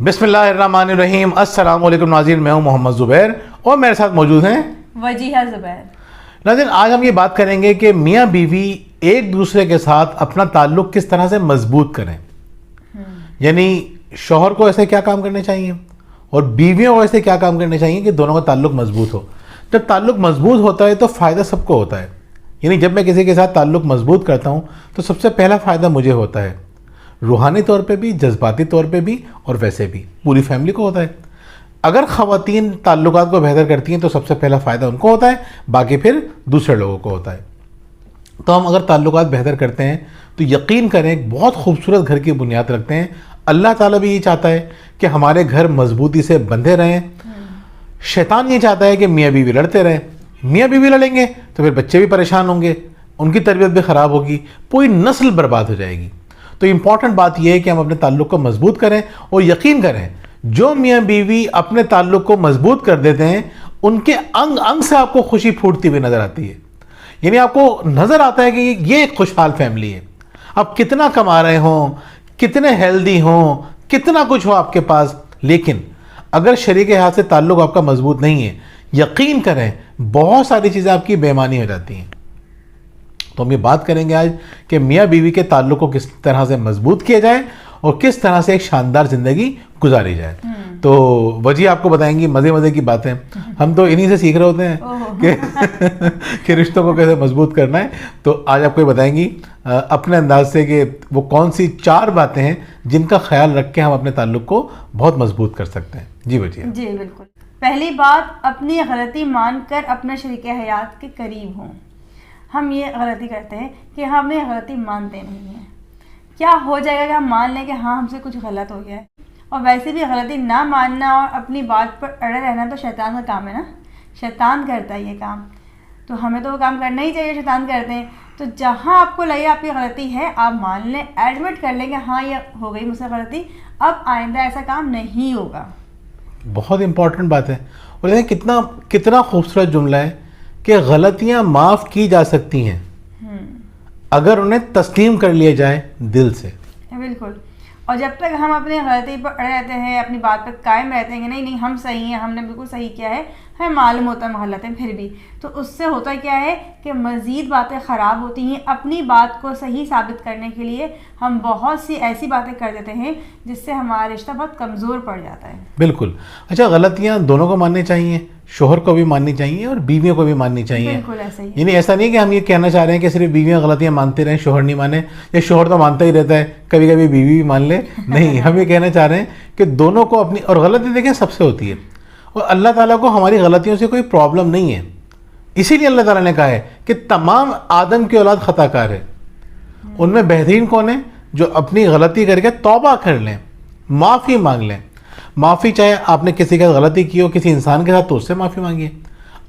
बिस्मिल्लाहिर्रहमानिर्रहीम। अस्सलाम वालेकुम नाज़रीन, मैं हूं मोहम्मद ज़ुबैर और मेरे साथ मौजूद हैं वजीहा ज़ुबैर। नाज़रीन, आज हम ये बात करेंगे कि मियाँ बीवी एक दूसरे के साथ अपना ताल्लुक़ किस तरह से मजबूत करें। यानी शौहर को ऐसे क्या काम करने चाहिए और बीवियों को ऐसे क्या काम करने चाहिए कि दोनों का ताल्लुक़ मजबूत हो। जब ताल्लुक़ मजबूत होता है तो फ़ायदा सबको होता है। यानी जब मैं किसी के साथ ताल्लुक़ मजबूत करता हूँ तो सबसे पहला फ़ायदा मुझे होता है, रूहानी तौर पे भी, जज्बाती तौर पे भी और वैसे भी पूरी फैमिली को होता है। अगर ख़वातीन ताल्लुकात को बेहतर करती हैं तो सबसे पहला फ़ायदा उनको होता है, बाकी फिर दूसरे लोगों को होता है। तो हम अगर ताल्लुकात बेहतर करते हैं तो यकीन करें एक बहुत खूबसूरत घर की बुनियाद रखते हैं। अल्लाह ताला भी ये चाहता है कि हमारे घर मजबूती से बंधे रहें। शैतान ये चाहता है कि मियाँ बीवी लड़ते रहें। मियाँ बीवी लड़ेंगे तो फिर बच्चे भी परेशान होंगे, उनकी तरबियत भी ख़राब होगी, पूरी नस्ल बर्बाद हो जाएगी। तो इम्पॉर्टेंट बात यह है कि हम अपने ताल्लुक़ को मजबूत करें और यकीन करें जो मियाँ बीवी अपने ताल्लुक़ को मजबूत कर देते हैं उनके अंग अंग से आपको खुशी फूटती हुई नज़र आती है। यानी आपको नज़र आता है कि ये एक खुशहाल फैमिली है। आप कितना कमा रहे हों, कितने हेल्दी हों, कितना कुछ हो आपके पास, लेकिन अगर शरीक हाथ से ताल्लुक़ आपका मजबूत नहीं है, यकीन करें बहुत सारी चीज़ें आपकी बेईमानी हो जाती हैं। तो हम ये बात करेंगे आज कि मियाँ बीवी के ताल्लुक़ को किस तरह से मजबूत किया जाए और किस तरह से एक शानदार ज़िंदगी गुजारी जाए। तो वजी आपको बताएंगी मज़े मज़े की बातें। हम तो इन्हीं से सीख रहे होते हैं कि रिश्तों को कैसे मजबूत करना है। तो आज आपको ये बताएंगी अपने अंदाज से कि वो कौन सी 4 बातें हैं जिनका ख्याल रख के हम अपने ताल्लुक़ को बहुत मजबूत कर सकते हैं। जी वजी। जी बिल्कुल। पहली बात, अपनी गलती मानकर अपने शरीक हयात के करीब हों। हम ये गलती करते हैं कि हम ये गलती मानते नहीं हैं। क्या हो जाएगा कि हम मान लें कि हाँ हमसे कुछ गलत हो गया है, और वैसे भी गलती ना मानना और अपनी बात पर अड़े रहना तो शैतान का काम है ना। शैतान करता है ये काम, तो हमें तो वो काम करना ही चाहिए, शैतान करते हैं। तो जहाँ आपको लगे आपकी गलती है, आप मान लें, एडमिट कर लें कि हाँ ये हो गई मुझसे गलती, अब आइंदा ऐसा काम नहीं होगा। बहुत इंपॉर्टेंट बात है। और देखें कितना कितना खूबसूरत जुमला है कि गलतियाँ माफ़ की जा सकती हैं अगर उन्हें तस्लीम कर लिया जाए दिल से। बिल्कुल। और जब तक हम अपनी गलती पर अड़े रहते हैं, अपनी बात पर कायम रहते हैं कि नहीं नहीं हम सही हैं, हमने बिल्कुल सही किया है, हमें मालूम होता है हम गलत हैं फिर भी, तो उससे होता क्या है कि मज़ीद बातें ख़राब होती हैं। अपनी बात को सही साबित करने के लिए हम बहुत सी ऐसी बातें कर देते हैं जिससे हमारा रिश्ता बहुत कमज़ोर पड़ जाता है। बिल्कुल। अच्छा, गलतियाँ दोनों को माननी चाहिए, शोहर को भी माननी चाहिए और बीवियों को भी माननी चाहिए। बिल्कुल ऐसा ही। यानी ऐसा नहीं कि हम ये कहना चाह रहे हैं कि सिर्फ बीवियाँ गलतियाँ मानते रहें, शोहर नहीं माने, या शोहर तो मानता ही रहता है, कभी कभी बीवी भी मान ले। नहीं, हम ये कहना चाह रहे हैं कि दोनों को अपनी, और गलती देखें सबसे होती है और अल्लाह ताला को हमारी गलतियों से कोई प्रॉब्लम नहीं है। इसीलिए अल्लाह ताला ने कहा है कि तमाम आदम की औलाद खताकार है। उनमें बेहतरीन कौन है? जो अपनी गलती करके तौबा कर लें, माफ़ी मांग लें। माफ़ी चाहे आपने किसी के साथ गलती की हो, किसी इंसान के साथ, तो उससे माफ़ी मांगिए।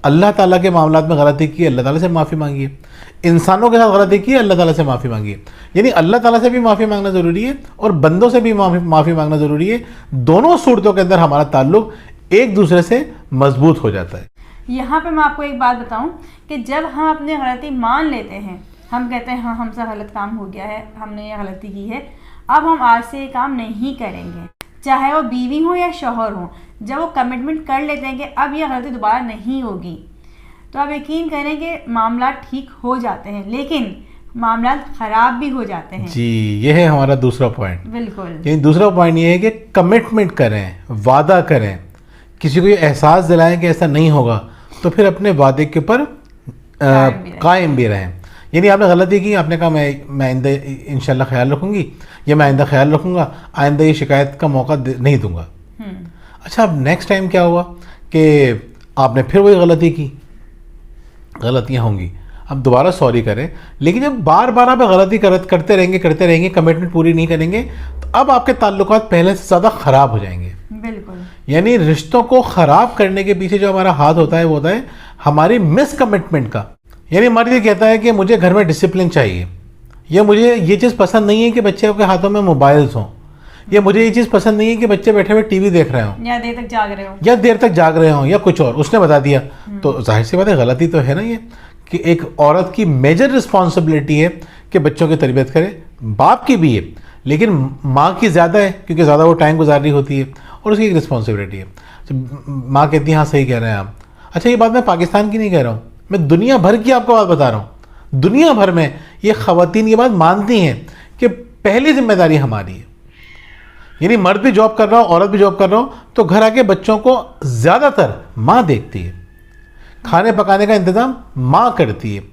अल्लाह ताला के मामलात में गलती की, अल्लाह ताला से माफ़ी मांगिए। इंसानों के साथ गलती की, अल्लाह ताला से माफ़ी मांगिए। यानी अल्लाह ताला से भी माफ़ी मांगना ज़रूरी है और बंदों से भी माफ़ी मांगना ज़रूरी है। दोनों सूरतों के अंदर हमारा ताल्लुक़ एक दूसरे से मजबूत हो जाता है। यहाँ पे मैं आपको एक बात बताऊँ कि जब हम अपनी गलती मान लेते हैं, हम कहते हैं हाँ हमसे गलत काम हो गया है, हमने ये गलती की है, अब हम आज से ये काम नहीं करेंगे, चाहे वो बीवी हो या शौहर हो। जब वो कमिटमेंट कर लेते हैं कि अब ये गलती दोबारा नहीं होगी, तो आप यकीन करें कि मामला ठीक हो जाते हैं, लेकिन मामला ख़राब भी हो जाते हैं। जी, ये है हमारा दूसरा पॉइंट। बिल्कुल। यानी दूसरा पॉइंट ये है कि कमिटमेंट करें, वादा करें, किसी को ये एहसास दिलाएं कि ऐसा नहीं होगा, तो फिर अपने वादे के ऊपर कायम भी रहें। यानी आपने गलती की, आपने कहा मैं आइंदा इंशाल्लाह ख्याल रखूँगी, या मैं आइंदा ख्याल रखूँगा, आइंदा ये शिकायत का मौका नहीं दूंगा। अच्छा, अब नेक्स्ट टाइम क्या हुआ कि आपने फिर वही गलती की। गलतियाँ होंगी, अब दोबारा सॉरी करें, लेकिन जब बार बार आप गलती करते रहेंगे, कमिटमेंट पूरी नहीं करेंगे, तो अब आपके ताल्लुकात पहले से ज़्यादा ख़राब हो जाएंगे। बिल्कुल। यानी यानी रिश्तों को ख़राब करने के पीछे जो हमारा हाथ होता है वो होता है हमारी मिस कमिटमेंट का। यानी मर्द ये कहता है कि मुझे घर में डिसिप्लिन चाहिए, या मुझे ये चीज़ पसंद नहीं है कि बच्चे के हाथों में मोबाइल्स हों, या मुझे ये चीज़ पसंद नहीं है कि बच्चे बैठे हुए टीवी देख रहे हों, या देर तक जाग रहे हों, या कुछ और उसने बता दिया। तो जाहिर सी बात है गलती तो है ना ये, कि एक औरत की मेजर रिस्पॉन्सिबिलिटी है कि बच्चों की तरबियत करे, बाप की भी है, लेकिन माँ की ज़्यादा है क्योंकि ज़्यादा वो टाइम गुजार रही होती है और उसकी एक रिस्पॉन्सिबिलिटी है। तो माँ कहती है हाँ सही कह रहे हैं आप। अच्छा, ये बात मैं पाकिस्तान की नहीं कह रहा हूँ, मैं दुनिया भर की आपको बात बता रहा हूँ। दुनिया भर में ये ख़वातीन ये बात मानती हैं कि पहली जिम्मेदारी हमारी है। यानी मर्द भी जॉब कर रहा हो, औरत भी जॉब कर रहा हो, तो घर आके बच्चों को ज़्यादातर माँ देखती है, खाने पकाने का इंतज़ाम माँ करती है।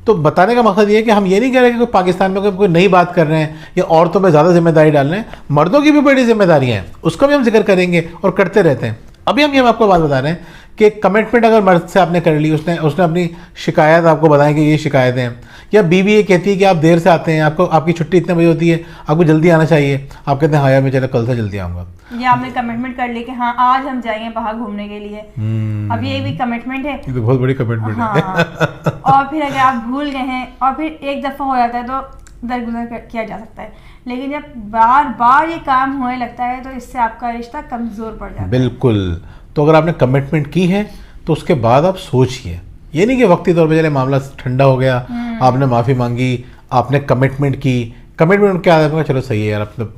तो बताने का मकसद ये है कि हम ये नहीं कह रहे कि कोई पाकिस्तान में कोई नई बात कर रहे हैं या औरतों पे ज़्यादा जिम्मेदारी डाल रहे हैं। मर्दों की भी बड़ी जिम्मेदारियाँ हैं, उसका भी हम जिक्र करेंगे और करते रहते हैं। अभी हम ये आपको बात बता रहे हैं कि कमिटमेंट अगर मर्द से आपने कर ली, उसने अपनी शिकायत आपको बताएं कि ये शिकायतें हैं, या बीवी ये कहती है कि आप देर से आते हैं, आपकी छुट्टी इतने बजे होती है, आपको जल्दी आना चाहिए, आप कहते हैं हाँ यार मैं चलो कल से जल्दी आऊँगा, या आपने कमिटमेंट कर ली कि हाँ आज हम जाएंगे बाहर घूमने के लिए, अब ये भी कमिटमेंट है, ये तो बहुत बड़ी कमिटमेंट है। हाँ। और फिर अगर आप भूल गए हैं और फिर एक दफ़ा हो जाता है तो दरगुजर किया जा सकता है, लेकिन जब बार बार ये काम होने लगता है तो इससे आपका रिश्ता कमज़ोर पड़ जाता है। बिल्कुल। तो अगर आपने कमिटमेंट की है तो उसके बाद आप सोचिए, ये नहीं कि वक्ती तौर पे चले मामला ठंडा हो गया, आपने माफ़ी मांगी, आपने कमिटमेंट की, कमिटमेंट क्या है, चलो सही है यार अब तो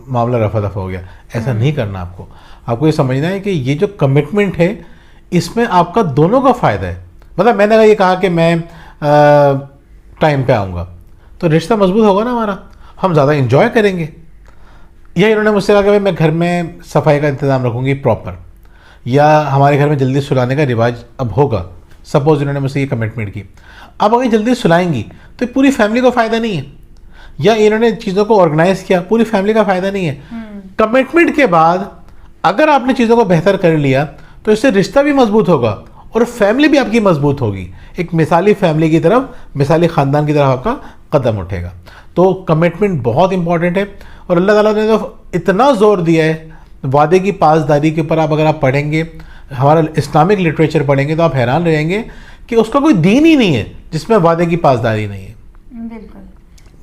मामला रफा दफा हो गया, ऐसा नहीं करना। आपको ये समझना है कि ये जो कमिटमेंट है इसमें आपका दोनों का फ़ायदा है। मतलब मैंने अगर ये कहा कि मैं टाइम पे आऊँगा तो रिश्ता मजबूत होगा ना हमारा, हम ज़्यादा इंजॉय करेंगे। या इन्होंने मुझसे कहा कि भाई मैं घर में सफाई का इंतज़ाम रखूँगी प्रॉपर, या हमारे घर में जल्दी सुलाने का रिवाज अब होगा, सपोज इन्होंने मुझसे ये कमिटमेंट की। अब अगर जल्दी सुलाएंगी तो पूरी फैमिली को फ़ायदा नहीं है, या इन्होंने चीज़ों को ऑर्गेनाइज किया, पूरी फैमिली का फ़ायदा नहीं है। कमिटमेंट के बाद अगर आपने चीज़ों को बेहतर कर लिया तो इससे रिश्ता भी मजबूत होगा और फैमिली भी आपकी मजबूत होगी, एक मिसाली फैमिली की तरफ, मिसाली ख़ानदान की तरफ आपका कदम उठेगा। तो कमिटमेंट बहुत इंपॉर्टेंट है और अल्लाह ताला ने तो इतना ज़ोर दिया है वादे की पासदारी के ऊपर। आप अगर आप पढ़ेंगे, हमारा इस्लामिक लिटरेचर पढ़ेंगे तो आप हैरान रहेंगे कि उसका कोई दीन ही नहीं है जिसमें वादे की पासदारी नहीं है। बिल्कुल,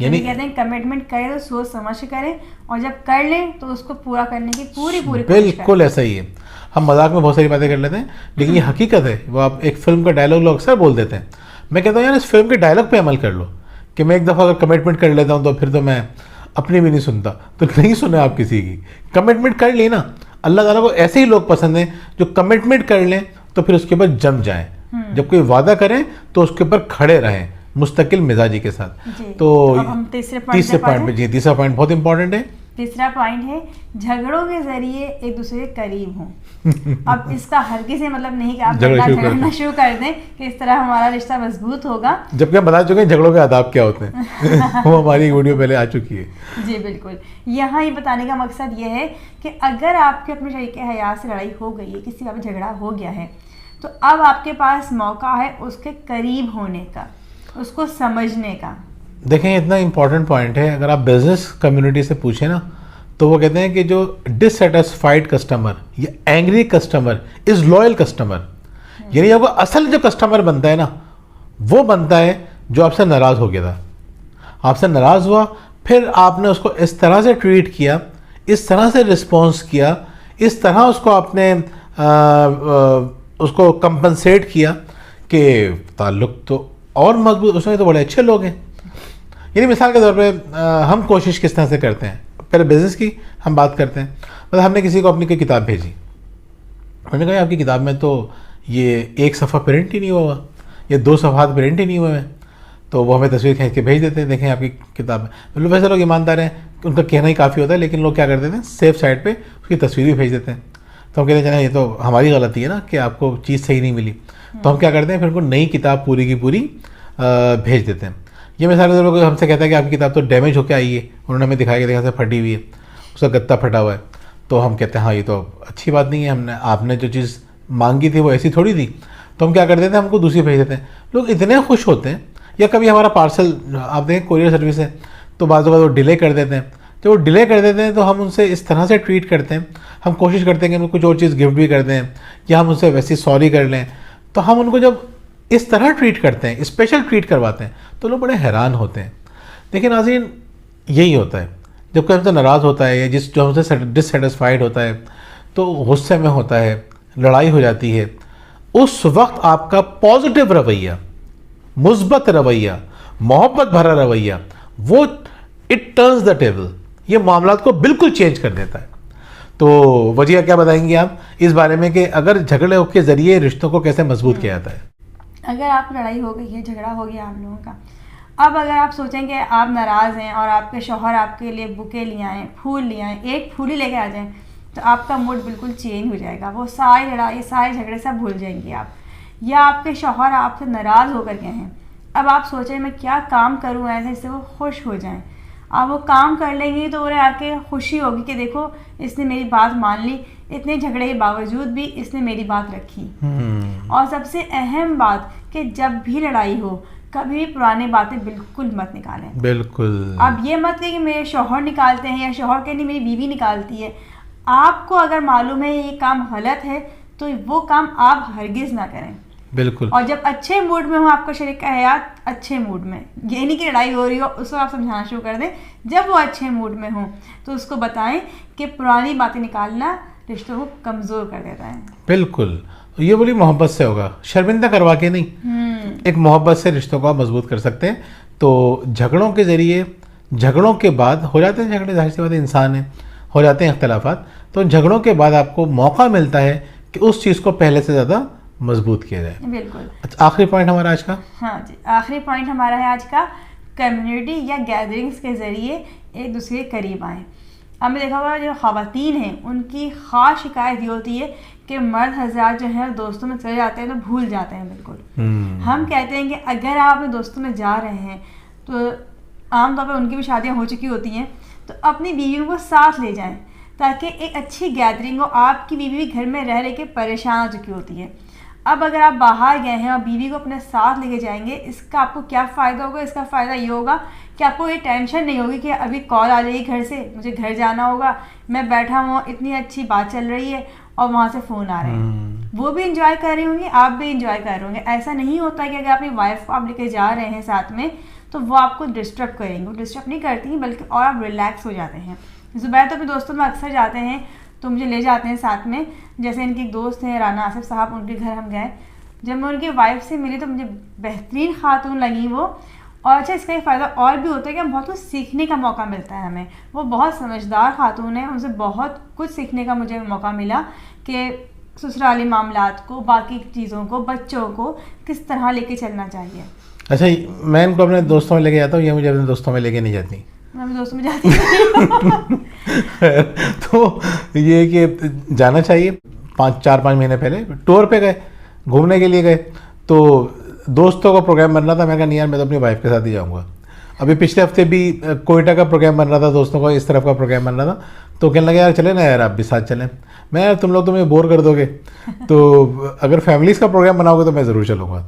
यानी कहते हैं कमिटमेंट करें तो सोच समझ के करें और जब कर लें तो उसको पूरा करने की पूरी बिल्कुल ऐसा ही है। हम मजाक में बहुत सारी बातें कर लेते हैं लेकिन ये हकीकत है। वो आप एक फिल्म का डायलॉग लोग अक्सर बोल देते हैं, मैं कहता हूँ यार इस फिल्म के डायलॉग पे अमल कर लो कि मैं एक दफ़ा अगर कमिटमेंट कर लेता हूँ तो फिर तो मैं अपनी भी नहीं सुनता। तो नहीं सुने आप किसी की, कमिटमेंट कर ली ना। अल्लाह ताला को ऐसे ही लोग पसंद हैं जो कमिटमेंट कर लें तो फिर उसके ऊपर जम जाएं, जब कोई वादा करें तो उसके ऊपर खड़े रहें मुस्तकिल मिजाजी के साथ। तो हम तीसरे पॉइंट पे जी, तीसरा पॉइंट बहुत इंपॉर्टेंट है। तीसरा पॉइंट है झगड़ों के जरिए एक दूसरे के करीब हों। अब इसका हर किसी मतलब नहीं कि आप झगड़ना शुरू कर दें कि इस तरह हमारा रिश्ता मजबूत होगा, जबकि हम बता चुके हैं झगड़ों के आदाब क्या होते हैं। वो हमारी वीडियो पहले आ चुकी है। जी बिल्कुल। यहाँ ये बताने का मकसद ये है कि अगर आपके अपने शरीक हयात से लड़ाई हो गई है, किसी का भी झगड़ा हो गया है, तो अब आपके पास मौका है उसके करीब होने का, उसको समझने का। देखें इतना इम्पॉर्टेंट पॉइंट है। अगर आप बिजनेस कम्युनिटी से पूछें ना तो वो कहते हैं कि जो डिससेटिस्फाइड कस्टमर या angry customer is loyal customer. यानी आपको असल जो कस्टमर बनता है ना वो बनता है जो आपसे नाराज़ हो गया था, आपसे नाराज़ हुआ, फिर आपने उसको इस तरह से ट्रीट किया, इस तरह से रिस्पॉन्स किया, इस तरह उसको आपने उसको कंपनसेट किया कि ताल्लुक़ तो और मजबूत, उसमें तो बड़े अच्छे लोग हैं। यानी मिसाल के तौर पे हम कोशिश किस तरह से करते हैं, पहले बिज़नेस की हम बात करते हैं। मतलब हमने किसी को अपनी कोई किताब भेजी, उन्होंने कहा आपकी किताब में तो ये एक सफ़ा प्रिंट ही नहीं हुआ या 2 सफ़ात प्रिंट ही नहीं हुए हैं, तो वो हमें तस्वीर खींच के भेज देते हैं, देखें आपकी किताब में। मतलब वैसे लोग ईमानदार हैं, उनका कहना ही काफ़ी होता है, लेकिन लोग क्या कर देते हैं सेफ साइड पर उसकी तस्वीर भी भेज देते हैं। तो हम कहते हैं चले ये तो हमारी गलती है ना कि आपको चीज़ सही नहीं मिली, तो हम क्या करते हैं फिर उनको नई किताब पूरी की पूरी भेज देते हैं। ये मिसाल के तौर पर हमसे कहता है कि आपकी किताब तो डैमेज होकर आई है, उन्होंने हमें दिखाया कि देखा से फटी हुई है, उसका गत्ता फटा हुआ है, तो हम कहते हैं हाँ ये तो अच्छी बात नहीं है, हमने आपने जो चीज़ मांगी थी वो ऐसी थोड़ी थी। तो हम क्या कर देते हैं, हमको दूसरी भेज देते हैं। लोग इतने खुश होते हैं। या कभी हमारा पार्सल आप देखें कोरियर सर्विस है तो बाज़ वो डिले कर देते हैं, जब वो डिले कर देते हैं तो हम उनसे इस तरह से ट्रीट करते हैं, हम कोशिश करते हैं कि उनको कुछ और चीज़ गिफ्ट भी कर दें या हम उनसे वैसे सॉरी कर लें। तो हम उनको जब इस तरह ट्रीट करते हैं, स्पेशल ट्रीट करवाते हैं, तो लोग बड़े हैरान होते हैं। देखिए नाज़रीन, यही होता है जब कोई हमसे नाराज़ होता है या जो हमसे डिससेटिस्फाइड होता है तो गुस्से में होता है, लड़ाई हो जाती है, उस वक्त आपका पॉजिटिव रवैया, मुस्बत रवैया, मोहब्बत भरा रवैया, वो इट टर्न्स द टेबल, ये मामलात को बिल्कुल चेंज कर देता है। तो वजिया क्या बताएंगी आप इस बारे में कि अगर झगड़े के जरिए रिश्तों को कैसे मजबूत किया जाता है? अगर आप लड़ाई हो गई है, झगड़ा हो गया आप लोगों का, अब अगर आप सोचें कि आप नाराज़ हैं और आपके शौहर आपके लिए बुके ले आएँ, फूल ले आएँ, एक फूल ही लेके आ जाएं, तो आपका मूड बिल्कुल चेंज हो जाएगा। वो सारी लड़ाई, सारे झगड़े सब भूल जाएंगे आप। या आपके शौहर आपसे नाराज़ होकर गए हैं, अब आप सोचें मैं क्या काम करूँ ऐसे जिससे वो खुश हो जाएं। आप वो काम कर लेंगी तो उन्हें आके खुशी होगी कि देखो इसने मेरी बात मान ली, इतने झगड़े के बावजूद भी इसने मेरी बात रखी। और सबसे अहम बात कि जब भी लड़ाई हो कभी भी पुरानी बातें बिल्कुल मत निकालें। बिल्कुल। अब ये मत कहिए कि मेरे शौहर निकालते हैं या शौहर के नहीं मेरी बीवी निकालती है। आपको अगर मालूम है ये काम गलत है तो वो काम आप हरगिज़ ना करें। बिल्कुल। और जब अच्छे मूड में हो आपका शरीक हयात, अच्छे मूड में, ये नहीं कि लड़ाई हो रही हो उसको आप समझाना शुरू कर दें। जब वो अच्छे मूड में हो तो उसको बताएं कि पुरानी बातें निकालना रिश्तों को कमज़ोर कर देता है। बिल्कुल, ये बड़ी मोहब्बत से होगा, शर्मिंदा करवा के नहीं, एक मोहब्बत से रिश्तों को आप मजबूत कर सकते हैं। तो झगड़ों के ज़रिए, झगड़ों के बाद हो जाते हैं झगड़े, जाहिर सी बात है इंसान है, हो जाते हैं इख्तलाफात, तो झगड़ों के बाद आपको मौका मिलता है कि उस चीज़ को पहले से ज़्यादा मजबूत किया जाए। बिल्कुल। अच्छा, आखिरी पॉइंट हमारा आज का? हाँ जी, आखिरी पॉइंट हमारा है आज का, कम्युनिटी या गैदरिंग्स के ज़रिए एक दूसरे के करीब आएँ। हमने देखा होगा जो ख़वातीन हैं उनकी ख़ास शिकायत ये होती है कि मर्द हज़रात जो है दोस्तों में चले जाते हैं तो भूल जाते हैं बिल्कुल। हम कहते हैं कि अगर आप अपने दोस्तों में जा रहे हैं तो आमतौर पर उनकी भी शादियाँ हो चुकी होती हैं, तो अपनी बीवियों को साथ ले जाएं ताकि एक अच्छी गैदरिंग हो। आपकी बीवी भी घर में रह रह के परेशान हो चुकी होती है। अब अगर आप बाहर गए हैं और बीवी को अपने साथ लेके जाएंगे, इसका आपको क्या फ़ायदा होगा? इसका फ़ायदा ये होगा कि आपको ये टेंशन नहीं होगी कि अभी कॉल आ जाएगी घर से, मुझे घर जाना होगा, मैं बैठा हूँ, इतनी अच्छी बात चल रही है और वहाँ से फ़ोन आ रहे हैं। वो भी इंजॉय कर रही होंगी, आप भी इंजॉय कर रहे होंगे। ऐसा नहीं होता है कि अगर अपनी वाइफ को आप लेके जा रहे हैं साथ में तो वो आपको डिस्टर्ब करेंगे। वो डिस्टर्ब नहीं करती हैं बल्कि और आप रिलैक्स हो जाते हैं। ज़ुबैर तो अपने दोस्तों में अक्सर जाते हैं तो मुझे ले जाते हैं साथ में। जैसे इनके एक दोस्त हैं राना आसिफ साहब, उनके घर हम गए, जब मैं उनकी वाइफ से मिली तो मुझे बेहतरीन खातून लगी वो। और अच्छा, इसका एक फ़ायदा और भी होता है कि हम बहुत कुछ सीखने का मौका मिलता है हमें। वो बहुत समझदार खातून है, उनसे बहुत कुछ सीखने का मुझे मौका मिला कि ससुराली मामलात को, बाकी चीज़ों को, बच्चों को किस तरह लेके चलना चाहिए। अच्छा, मैं इनको अपने दोस्तों में लेके जाता हूँ, ये मुझे अपने दोस्तों में लेके नहीं जाती। मैं अपने दोस्तों में जाती हूँ। तो ये कि जाना चाहिए। 4-5 महीने पहले टूर पे गए, घूमने के लिए गए, तो दोस्तों का प्रोग्राम बन रहा था। मैं कहा नहीं यार, मैं तो अपनी वाइफ के साथ ही जाऊँगा। अभी पिछले हफ्ते भी कोयटा का प्रोग्राम बन रहा था, दोस्तों का इस तरफ का प्रोग्राम बन रहा था, तो कहने लगे यार चले ना यार, आप भी साथ चलें। मैं यार तुम लोग तुम्हें बोर कर दोगे, तो अगर फैमिलीज़ का प्रोग्राम बनाओगे तो मैं ज़रूर चलूँगा।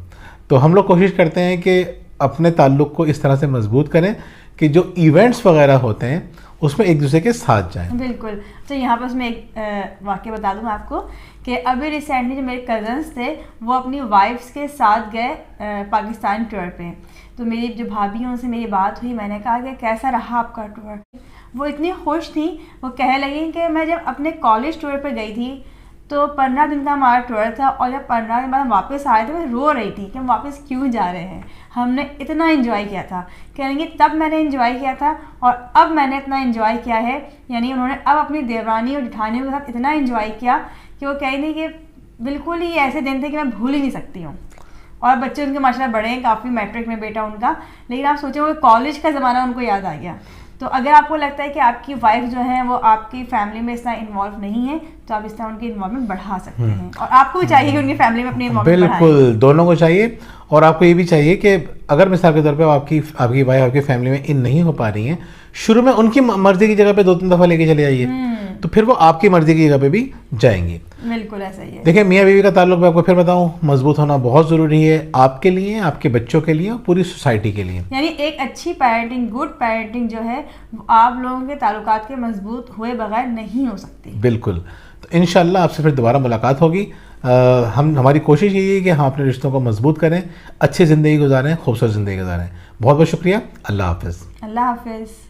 तो हम लोग कोशिश करते हैं कि अपने ताल्लुक़ को इस तरह से मजबूत करें कि जो इवेंट्स वगैरह होते हैं उसमें एक दूसरे के साथ जाएं। बिल्कुल। तो यहाँ पर मैं एक वाक़या बता दूँ आपको कि अभी रिसेंटली जो मेरे कज़न्स थे वो अपनी वाइफ्स के साथ गए पाकिस्तान टूर पे। तो मेरी जो भाभी हैं उनसे मेरी बात हुई, मैंने कहा कि कैसा रहा आपका टूर? वो इतनी खुश थी, वो कहने लगी कि मैं जब अपने कॉलेज टूर पर गई थी तो 15 दिन का हमारा टूर था और जब 15 दिन बाद हम वापस आए थे मैं रो रही थी कि हम वापस क्यों जा रहे हैं, हमने इतना एंजॉय किया था। कहेंगे तब मैंने एंजॉय किया था और अब मैंने इतना एंजॉय किया है, यानी उन्होंने अब अपनी देवरानी और जेठानियों के साथ इतना एंजॉय किया कि वो कहेंगे कि बिल्कुल ही ऐसे दिन थे कि मैं भूल ही नहीं सकती हूँ। और बच्चे उनके माशाल्लाह बड़े हैं, काफ़ी मैट्रिक में बेटा उनका, लेकिन आप सोचें वो कॉलेज का ज़माना उनको याद आ गया। तो अगर आपको लगता है कि आपकी वाइफ जो है वो आपकी फैमिली में इस तरह इन्वॉल्व नहीं है तो आप इस तरह उनकी इन्वॉल्वमेंट बढ़ा सकते हैं। और आपको भी चाहिए कि उनकी फैमिली में अपनी इन्वॉल्वमेंट बढ़ाएं। बिल्कुल, दोनों को चाहिए। और आपको ये भी चाहिए कि अगर मिसाल के तौर पे आपकी वाइफ आपकी फैमिली में इन नहीं हो पा रही हैं, शुरू में उनकी मर्जी की जगह पे 2-3 दफ़ा लेके चले जाइए, तो फिर वो आपकी मर्जी की जगह पे भी जाएंगी। बिल्कुल ऐसा ही है। देखिए, मियाँ बीवी का ताल्लुक मैं आपको फिर बताऊं, मजबूत होना बहुत ज़रूरी है आपके लिए, आपके बच्चों के लिए और पूरी सोसाइटी के लिए। यानी एक अच्छी पेरेंटिंग, गुड पेरेंटिंग जो है आप लोगों के ताल्लुकात के मजबूत हुए बगैर नहीं हो सकती। बिल्कुल। तो इंशाल्लाह आपसे फिर दोबारा मुलाकात होगी। हमारी कोशिश यही है कि हम अपने रिश्तों को मजबूत करें, अच्छी ज़िंदगी गुजारें, खूबसूरत ज़िंदगी गुजारें। बहुत बहुत शुक्रिया। अल्लाह हाफ़िज़। अल्लाह हाफ़िज़।